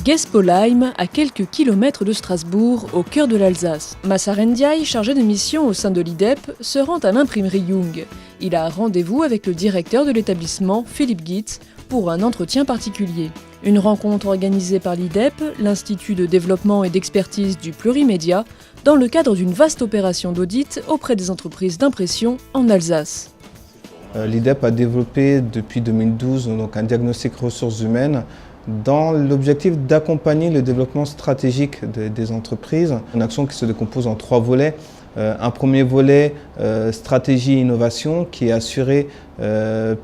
Gespolheim, à quelques kilomètres de Strasbourg, au cœur de l'Alsace. Massar Ndiaye, chargé de mission au sein de l'IDEP, se rend à l'imprimerie Young. Il a rendez-vous avec le directeur de l'établissement, Philippe Gitz, pour un entretien particulier. Une rencontre organisée par l'IDEP, l'Institut de développement et d'expertise du plurimédia, dans le cadre d'une vaste opération d'audit auprès des entreprises d'impression en Alsace. L'IDEP a développé depuis 2012 un diagnostic ressources humaines dans l'objectif d'accompagner le développement stratégique des entreprises. Une action qui se décompose en 3 volets. Un premier volet, stratégie et innovation, qui est assuré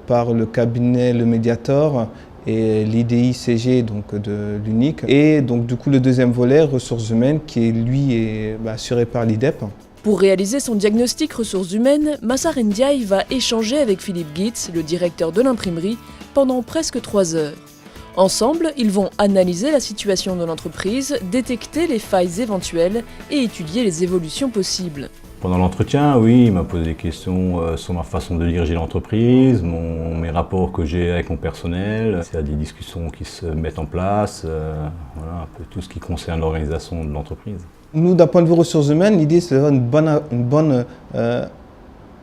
par le cabinet Le Mediator et l'IDI-CG de l'UNIC. Et donc du coup le deuxième volet, ressources humaines, qui est assuré par l'IDEP. Pour réaliser son diagnostic ressources humaines, Massar Ndiaye va échanger avec Philippe Gitz, le directeur de l'imprimerie, pendant presque 3 heures. Ensemble, ils vont analyser la situation de l'entreprise, détecter les failles éventuelles et étudier les évolutions possibles. Pendant l'entretien, oui, il m'a posé des questions sur ma façon de diriger l'entreprise, mes rapports que j'ai avec mon personnel, s'il y a des discussions qui se mettent en place, voilà, un peu tout ce qui concerne l'organisation de l'entreprise. Nous, d'un point de vue ressources humaines, l'idée c'est d'avoir une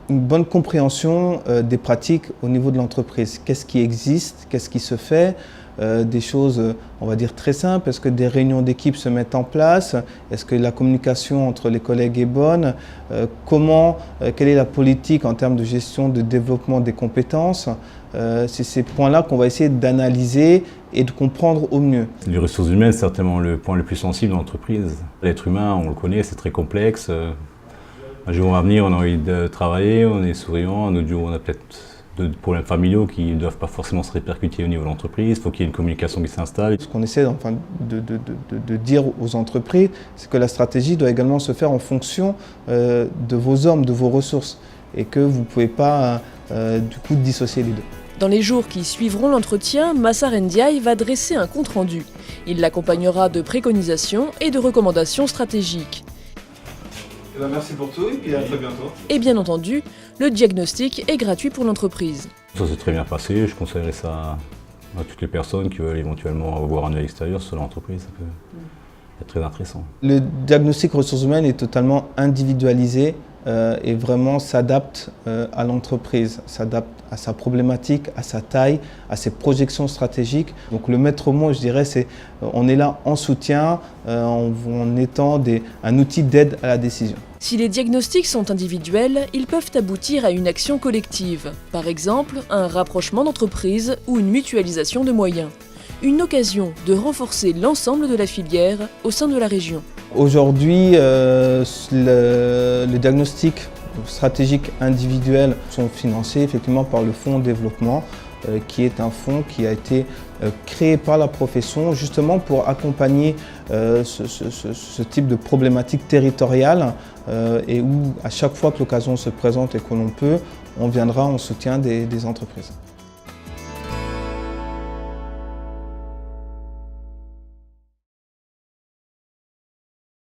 bonne compréhension des pratiques au niveau de l'entreprise. Qu'est-ce qui existe, qu'est-ce qui se fait, des choses, on va dire, très simples. Est-ce que des réunions d'équipe se mettent en place? Est-ce que la communication entre les collègues est bonne? Quelle est la politique en termes de gestion, de développement des compétences? C'est ces points-là qu'on va essayer d'analyser et de comprendre au mieux. Les ressources humaines, c'est certainement le point le plus sensible de l'entreprise. L'être humain, on le connaît, c'est très complexe. Un jour on va venir, on a envie de travailler, on est souriant. Un autre jour, on a peut-être de problèmes familiaux qui ne doivent pas forcément se répercuter au niveau de l'entreprise. Il faut qu'il y ait une communication qui s'installe. Ce qu'on essaie de dire aux entreprises, c'est que la stratégie doit également se faire en fonction de vos hommes, de vos ressources, et que vous ne pouvez pas du coup dissocier les deux. Dans les jours qui suivront l'entretien, Massar Ndiaye va dresser un compte-rendu. Il l'accompagnera de préconisations et de recommandations stratégiques. Merci pour tout et puis à très bientôt. Et bien entendu, le diagnostic est gratuit pour l'entreprise. Ça s'est très bien passé, je conseillerais ça à toutes les personnes qui veulent éventuellement avoir un œil extérieur sur l'entreprise. Ça peut être très intéressant. Le diagnostic ressources humaines est totalement individualisé et vraiment s'adapte à l'entreprise, s'adapte à sa problématique, à sa taille, à ses projections stratégiques. Donc le maître mot, je dirais, c'est on est là en soutien, en étant un outil d'aide à la décision. Si les diagnostics sont individuels, ils peuvent aboutir à une action collective, par exemple un rapprochement d'entreprises ou une mutualisation de moyens. Une occasion de renforcer l'ensemble de la filière au sein de la région. Aujourd'hui, les diagnostics stratégiques individuels sont financés effectivement par le Fonds de développement, qui est un fonds qui a été créé par la profession justement pour accompagner ce type de problématique territoriale et où à chaque fois que l'occasion se présente et que l'on peut, on viendra en soutien des entreprises.